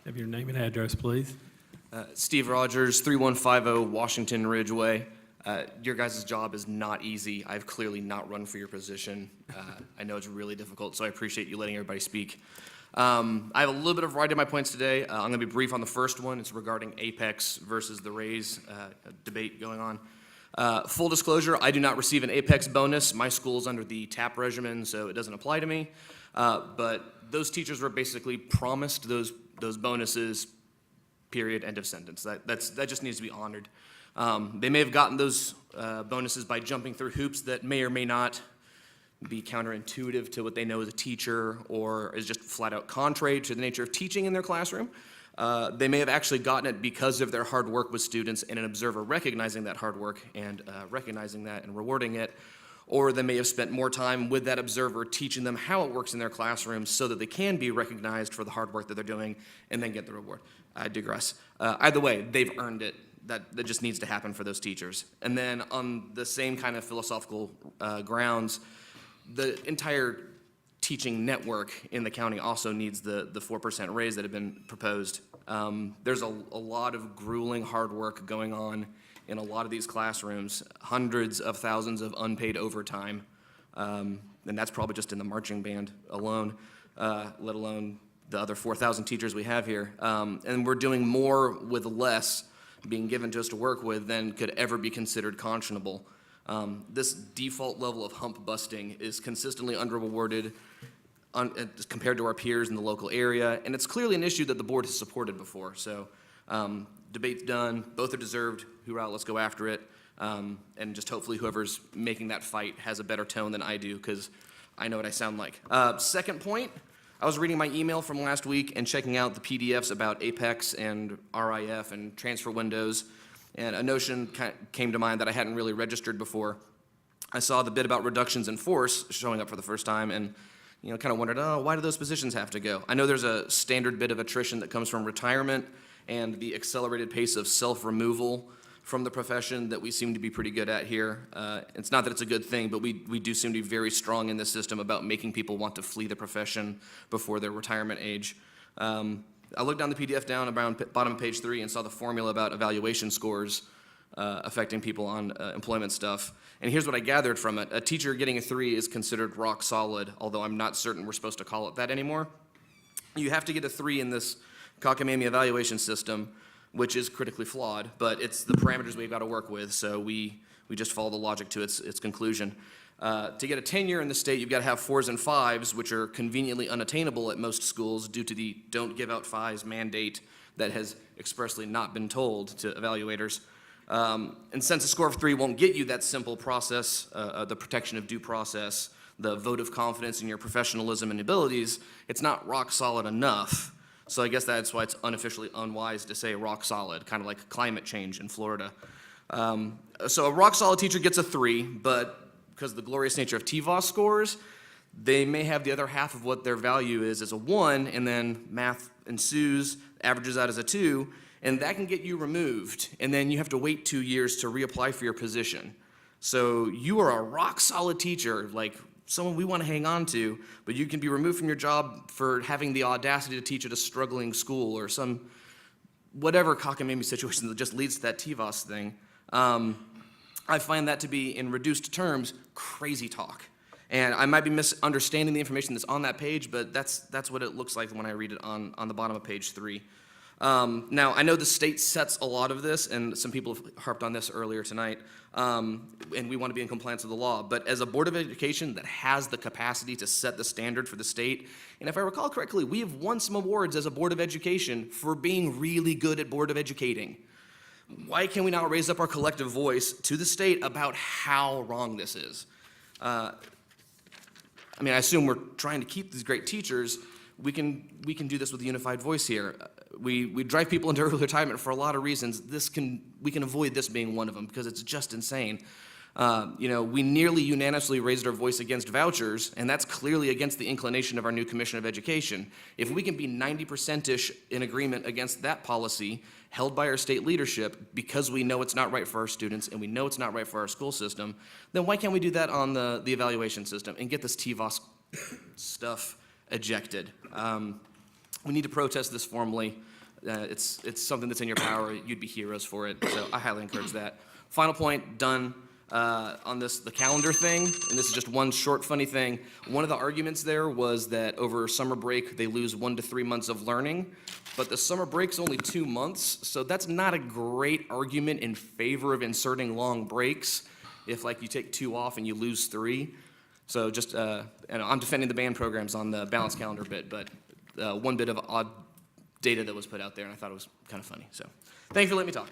Have your name and address, please. Steve Rodgers, 3150 Washington Ridgeway. Your guys' job is not easy. I've clearly not run for your position. I know it's really difficult, so I appreciate you letting everybody speak. I have a little bit of variety in my points today. I'm going to be brief on the first one. It's regarding Apex versus the Rays debate going on. Full disclosure, I do not receive an Apex bonus. My school's under the TAP regimen, so it doesn't apply to me. But those teachers were basically promised those bonuses, period, end of sentence. That just needs to be honored. They may have gotten those bonuses by jumping through hoops that may or may not be counterintuitive to what they know as a teacher, or is just flat out contrary to the nature of teaching in their classroom. They may have actually gotten it because of their hard work with students and an observer recognizing that hard work and recognizing that and rewarding it. Or they may have spent more time with that observer teaching them how it works in their classroom so that they can be recognized for the hard work that they're doing and then get the reward. I digress. Either way, they've earned it. That just needs to happen for those teachers. And then on the same kind of philosophical grounds, the entire teaching network in the county also needs the 4% raise that have been proposed. There's a lot of grueling hard work going on in a lot of these classrooms, hundreds of thousands of unpaid overtime, and that's probably just in the marching band alone, let alone the other 4,000 teachers we have here. And we're doing more with less being given to us to work with than could ever be considered conscionable. This default level of hump busting is consistently underrewarded compared to our peers in the local area, and it's clearly an issue that the board has supported before. So debate's done, both are deserved, hoorah, let's go after it, and just hopefully whoever's making that fight has a better tone than I do, because I know what I sound like. Second point, I was reading my email from last week and checking out the PDFs about Apex and RIF and transfer windows, and a notion came to mind that I hadn't really registered before. I saw the bit about reductions in force showing up for the first time, and kind of wondered, why do those positions have to go? I know there's a standard bit of attrition that comes from retirement and the accelerated pace of self-removal from the profession that we seem to be pretty good at here. It's not that it's a good thing, but we do seem to be very strong in this system about making people want to flee the profession before their retirement age. I looked down the PDF down around bottom of page 3 and saw the formula about evaluation scores affecting people on employment stuff. And here's what I gathered from it. A teacher getting a 3 is considered rock solid, although I'm not certain we're supposed to call it that anymore. You have to get a 3 in this cockamamey evaluation system, which is critically flawed, but it's the parameters we've got to work with, so we just follow the logic to its conclusion. To get a tenure in the state, you've got to have 4s and 5s, which are conveniently unattainable at most schools due to the don't give out 5s mandate that has expressly not been told to evaluators. And since a score of 3 won't get you that simple process, the protection of due process, the vote of confidence in your professionalism and abilities, it's not rock solid enough. So I guess that's why it's unofficially unwise to say rock solid, kind of like climate change in Florida. So a rock solid teacher gets a 3, but because of the glorious nature of TVOS scores, they may have the other half of what their value is as a 1, and then math ensues, averages out as a 2, and that can get you removed, and then you have to wait 2 years to reapply for your position. So you are a rock solid teacher, like someone we want to hang on to, but you can be removed from your job for having the audacity to teach at a struggling school or some whatever cockamamie situation that just leads to that TVOS thing. I find that to be, in reduced terms, crazy talk. And I might be misunderstanding the information that's on that page, but that's what it looks like when I read it on the bottom of page 3. Now, I know the state sets a lot of this, and some people have harped on this earlier tonight, and we want to be in compliance with the law. But as a Board of Education that has the capacity to set the standard for the state, and if I recall correctly, we have won some awards as a Board of Education for being really good at Board of Educating. Why can we not raise up our collective voice to the state about how wrong this is? I assume we're trying to keep these great teachers. We can do this with a unified voice here. We drive people into early retirement for a lot of reasons. We can avoid this being one of them because it's just insane. We nearly unanimously raised our voice against vouchers, and that's clearly against the inclination of our new Commission of Education. If we can be 90%-ish in agreement against that policy held by our state leadership because we know it's not right for our students and we know it's not right for our school system, then why can't we do that on the evaluation system and get this TVOS stuff ejected? We need to protest this formally. It's something that's in your power. You'd be heroes for it, so I highly encourage that. Final point, done. On the calendar thing, and this is just one short funny thing. One of the arguments there was that over summer break they lose 1 to 3 months of learning, but the summer break's only 2 months, so that's not a great argument in favor of inserting long breaks if like you take 2 off and you lose 3. So just, and I'm defending the band programs on the balanced calendar bit, but one bit of odd data that was put out there, and I thought it was kind of funny. So thank you for letting me talk.